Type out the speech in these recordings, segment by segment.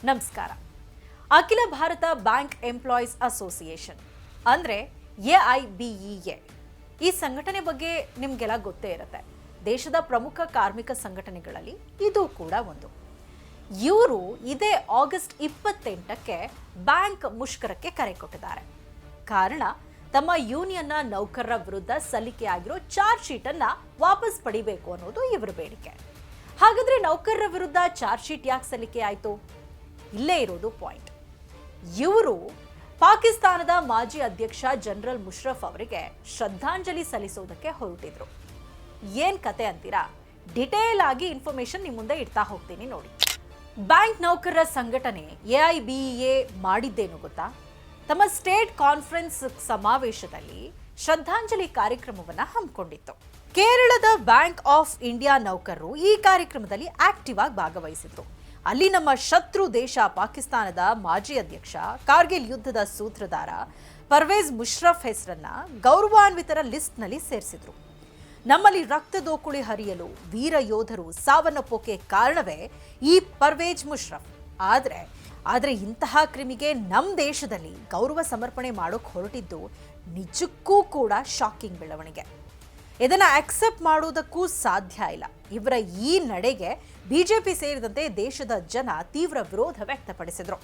ನಮಸ್ಕಾರ. ಅಖಿಲ Bharat bank employees association ಅಂದರೆ AIBEA ಈ ಸಂಘಟನೆ ಬಗ್ಗೆ ನಿಮಗೆಲ್ಲ ಗೊತ್ತೇ ಇರುತ್ತೆ. ದೇಶದ ಪ್ರಮುಖ ಕಾರ್ಮಿಕ ಸಂಘಟನೆಗಳಲ್ಲಿ ಇದು ಕೂಡ ಒಂದು. ಇವರು ಇದೇ ಆಗಸ್ಟ್ 28ಕ್ಕೆ ಬ್ಯಾಂಕ್ ಮುಷ್ಕರಕ್ಕೆ ಕರೆ ಕೊಟ್ಟಿದ್ದಾರೆ. ಕಾರಣ ತಮ್ಮ ಯೂನಿಯನ್ನ ನೌಕರರ ವಿರುದ್ಧ ಸಲ್ಲಿಕೆಯಾಗಿರೋ ಚಾರ್ಜ್ ಶೀಟ್ ಅನ್ನ ವಾಪಸ್ ಪಡಿಬೇಕು ಅನ್ನೋದು ಇವರ ಬೇಡಿಕೆ. ಹಾಗಾದ್ರೆ ನೌಕರರ ವಿರುದ್ಧ ಚಾರ್ಜ್ ಶೀಟ್ ಯಾಕೆ ಸಲ್ಲಿಕೆ ಆಯಿತು? ಇಲ್ಲೇ ಇರೋದು ಪಾಯಿಂಟ್. ಇವರು ಪಾಕಿಸ್ತಾನದ ಮಾಜಿ ಅಧ್ಯಕ್ಷ ಜನರಲ್ ಮುಷರಫ್ ಅವರಿಗೆ ಶ್ರದ್ಧಾಂಜಲಿ ಸಲ್ಲಿಸೋದಕ್ಕೆ ಹೊರಟಿದ್ರು. ಏನ್ ಕತೆ ಅಂತೀರಾ? ಡಿಟೇಲ್ ಆಗಿ ಇನ್ಫಾರ್ಮೇಶನ್ ನಿಮ್ಮ ಮುಂದೆ ಇಡ್ತಾ ಹೋಗ್ತೀನಿ ನೋಡಿ. ಬ್ಯಾಂಕ್ ನೌಕರರ ಸಂಘಟನೆ AIBEA ಮಾಡಿದ್ದೇನು ಗೊತ್ತಾ? ತಮ್ಮ ಸ್ಟೇಟ್ ಕಾನ್ಫರೆನ್ಸ್ ಸಮಾವೇಶದಲ್ಲಿ ಶ್ರದ್ಧಾಂಜಲಿ ಕಾರ್ಯಕ್ರಮವನ್ನ ಹಮ್ಮಿಕೊಂಡಿತ್ತು. ಕೇರಳದ ಬ್ಯಾಂಕ್ ಆಫ್ ಇಂಡಿಯಾ ನೌಕರರು ಈ ಕಾರ್ಯಕ್ರಮದಲ್ಲಿ ಆಕ್ಟಿವ್ ಆಗಿ ಭಾಗವಹಿಸಿದ್ರು. ಅಲ್ಲಿ ನಮ್ಮ ಶತ್ರು ದೇಶ ಪಾಕಿಸ್ತಾನದ ಮಾಜಿ ಅಧ್ಯಕ್ಷ, ಕಾರ್ಗಿಲ್ ಯುದ್ಧದ ಸೂತ್ರಧಾರ ಪರ್ವೇಜ್ ಮುಷರಫ್ ಹೆಸರನ್ನ ಗೌರವಾನ್ವಿತರ ಲಿಸ್ಟ್ನಲ್ಲಿ ಸೇರಿಸಿದ್ರು. ನಮ್ಮಲ್ಲಿ ರಕ್ತದೋಕುಳಿ ಹರಿಯಲು ವೀರ ಯೋಧರು ಸಾವನ್ನಪ್ಪೋಕೆ ಕಾರಣವೇ ಈ ಪರ್ವೇಜ್ ಮುಷರಫ್. ಆದ್ರೆ ಇಂತಹ ಕ್ರಿಮಿಗೆ ನಮ್ಮ ದೇಶದಲ್ಲಿ ಗೌರವ ಸಮರ್ಪಣೆ ಮಾಡೋಕೆ ಹೊರಟಿದ್ದು ನಿಜಕ್ಕೂ ಕೂಡ ಶಾಕಿಂಗ್ ಬೆಳವಣಿಗೆ. ಇದನ್ನ ಅಕ್ಸೆಪ್ಟ್ ಮಾಡುವುದಕ್ಕೂ ಸಾಧ್ಯ ಇಲ್ಲ. ಇವರ ಈ ನಡೆಗೆ ಬಿಜೆಪಿ ಸೇರಿದಂತೆ ದೇಶದ ಜನ ತೀವ್ರ ವಿರೋಧ ವ್ಯಕ್ತಪಡಿಸಿದ್ರು.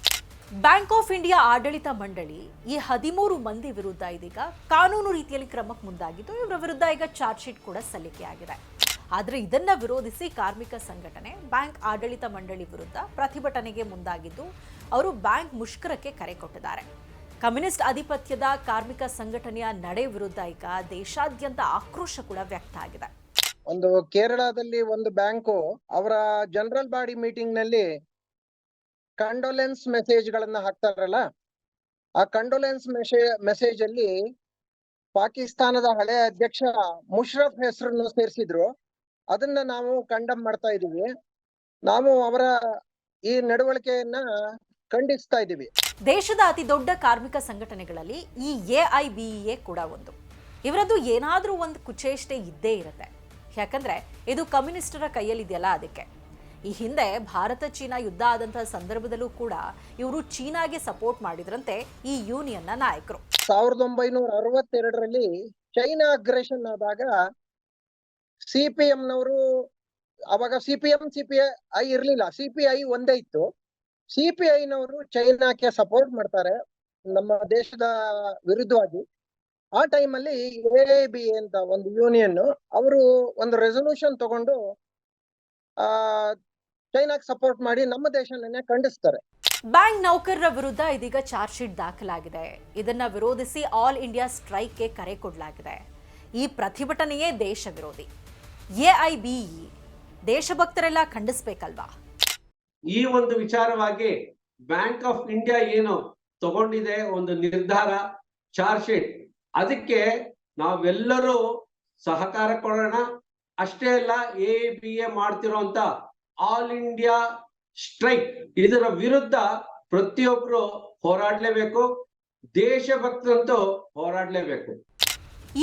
ಬ್ಯಾಂಕ್ ಆಫ್ ಇಂಡಿಯಾ ಆಡಳಿತ ಮಂಡಳಿ ಈ 13 ಮಂದಿ ವಿರುದ್ಧ ಇದೀಗ ಕಾನೂನು ರೀತಿಯಲ್ಲಿ ಕ್ರಮಕ್ಕೆ ಮುಂದಾಗಿದ್ದು, ಇವರ ವಿರುದ್ಧ ಈಗ ಚಾರ್ಜ್ ಶೀಟ್ ಕೂಡ ಸಲ್ಲಿಕೆಯಾಗಿದೆ. ಆದರೆ ಇದನ್ನ ವಿರೋಧಿಸಿ ಕಾರ್ಮಿಕ ಸಂಘಟನೆ ಬ್ಯಾಂಕ್ ಆಡಳಿತ ಮಂಡಳಿ ವಿರುದ್ಧ ಪ್ರತಿಭಟನೆಗೆ ಮುಂದಾಗಿದ್ದು, ಅವರು ಬ್ಯಾಂಕ್ ಮುಷ್ಕರಕ್ಕೆ ಕರೆ ಕೊಟ್ಟಿದ್ದಾರೆ. ಕಮ್ಯುನಿಸ್ಟ್ ಆಧಿಪತ್ಯದ ಕಾರ್ಮಿಕ ಸಂಘಟನೆಯ ನಡೆ ವಿರುದ್ಧ ಈಗ ದೇಶಾದ್ಯಂತ ಆಕ್ರೋಶ ಕೂಡ ವ್ಯಕ್ತ ಆಗಿದೆ. ಒಂದು ಕೇರಳದಲ್ಲಿ ಒಂದು ಬ್ಯಾಂಕು ಅವರ ಜನರಲ್ ಬಾಡಿ ಮೀಟಿಂಗ್ ನಲ್ಲಿ ಕಂಡೋಲೆನ್ಸ್ ಮೆಸೇಜ್ ಗಳನ್ನ ಹಾಕ್ತಾರಲ್ಲ, ಆ ಕಂಡೋಲೆನ್ಸ್ ಮೆಸೇಜ್ ಅಲ್ಲಿ ಪಾಕಿಸ್ತಾನದ ಹಳೆಯ ಅಧ್ಯಕ್ಷ ಮುಷರಫ್ ಹೆಸರನ್ನು ಸೇರಿಸಿದ್ರು. ಅದನ್ನ ನಾವು ಕಂಡಮ್ ಮಾಡ್ತಾ ಇದೀವಿ. ನಾವು ಅವರ ಈ ನಡವಳಿಕೆಯನ್ನ ಖಂಡಿಸ್ತಾ ಇದೀವಿ. ದೇಶದ ಅತಿ ದೊಡ್ಡ ಕಾರ್ಮಿಕ ಸಂಘಟನೆಗಳಲ್ಲಿ ಈ AIBEA ಕೂಡ ಒಂದು. ಇವರದ್ದು ಏನಾದ್ರೂ ಒಂದು ಕುಚೇಷ್ಟೆ ಇದ್ದೇ ಇರುತ್ತೆ. ಯಾಕಂದ್ರೆ ಇದು ಕಮ್ಯುನಿಸ್ಟರ ಕೈಯಲ್ಲಿದೆಯಲ್ಲ, ಅದಕ್ಕೆ. ಈ ಹಿಂದೆ ಭಾರತ ಚೀನಾ ಯುದ್ಧ ಆದಂತಹ ಸಂದರ್ಭದಲ್ಲೂ ಕೂಡ ಇವರು ಚೀನಾಗೆ ಸಪೋರ್ಟ್ ಮಾಡಿದ್ರಂತೆ ಈ ಯೂನಿಯನ್ನ ನಾಯಕರು. 1962ರಲ್ಲಿ ಚೈನಾ ಅಗ್ರೆಷನ್ ಆದಾಗ CPM ನವರು, ಅವಾಗ CPI ಇರ್ಲಿಲ್ಲ, CPI ಒಂದೇ ಇತ್ತು. CPI ನವರು ಚೈನಾಕ್ಕೆ ಸಪೋರ್ಟ್ ಮಾಡ್ತಾರೆ ನಮ್ಮ ದೇಶದ ವಿರುದ್ಧವಾಗಿ. ಆ ಟೈಮಲ್ಲಿ AIBA ಅಂತ ಒಂದು ಯೂನಿಯನ್ ಅವರು ಒಂದು ರೆಸೊಲ್ಯೂಷನ್ ತಗೊಂಡು ಚೈನಾಕ್ಕೆ ಸಪೋರ್ಟ್ ಮಾಡಿ ನಮ್ಮ ದೇಶವನ್ನೇ ಖಂಡಿಸ್ತಾರೆ. ಬ್ಯಾಂಕ್ ನೌಕರರ ವಿರುದ್ಧ ಇದೀಗ ಚಾರ್ಜ್ ಶೀಟ್ ದಾಖಲಾಗಿದೆ. ಇದನ್ನ ವಿರೋಧಿಸಿ ಆಲ್ ಇಂಡಿಯಾ ಸ್ಟ್ರೈಕ್ಗೆ ಕರೆ ಕೊಡಲಾಗಿದೆ. ಈ ಪ್ರತಿಭಟನೆಯೇ ದೇಶ ವಿರೋಧಿ. AIBE ದೇಶಭಕ್ತರೆಲ್ಲ ಖಂಡಿಸ್ಬೇಕಲ್ವಾ? ಈ ಒಂದು ವಿಚಾರವಾಗಿ ಬ್ಯಾಂಕ್ ಆಫ್ ಇಂಡಿಯಾ ಏನು ತಗೊಂಡಿದೆ ಒಂದು ನಿರ್ಧಾರ, ಚಾರ್ಜ್ ಶೀಟ್, ಅದಕ್ಕೆ ನಾವೆಲ್ಲರೂ ಸಹಕಾರ ಕೊಡೋಣ. ಅಷ್ಟೇ ಅಲ್ಲ, AIBA ಮಾಡ್ತಿರೋಂತ ಆಲ್ ಇಂಡಿಯಾ ಸ್ಟ್ರೈಕ್, ಇದರ ವಿರುದ್ಧ ಪ್ರತಿಯೊಬ್ರು ಹೋರಾಡ್ಲೇಬೇಕು. ದೇಶಭಕ್ತರಂತೂ ಹೋರಾಡ್ಲೇಬೇಕು.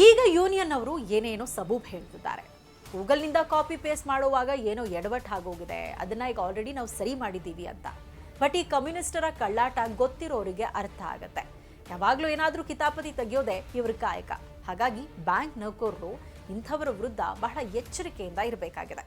ಈಗ ಯೂನಿಯನ್ ಅವರು ಏನೇನೋ ಸಬೂಬ್ ಹೇಳ್ತಿದ್ದಾರೆ. ಗೂಗಲ್ನಿಂದ ಕಾಪಿ ಪೇಸ್ಟ್ ಮಾಡುವಾಗ ಏನೋ ಎಡವಟ್ ಆಗೋಗಿದೆ, ಅದನ್ನ ಈಗ ಆಲ್ರೆಡಿ ನಾವು ಸರಿ ಮಾಡಿದ್ದೀವಿ ಅಂತ. ಬಟ್ ಈ ಕಮ್ಯುನಿಸ್ಟರ ಕಳ್ಳಾಟ ಗೊತ್ತಿರೋರಿಗೆ ಅರ್ಥ ಆಗತ್ತೆ. ಯಾವಾಗ್ಲೂ ಏನಾದ್ರೂ ಕಿತಾಪತಿ ತೆಗೆಯೋದೆ ಇವ್ರ ಕಾಯಕ. ಹಾಗಾಗಿ ಬ್ಯಾಂಕ್ ನೌಕರರು ಇಂಥವರ ವಿರುದ್ಧ ಬಹಳ ಎಚ್ಚರಿಕೆಯಿಂದ ಇರಬೇಕಾಗಿದೆ.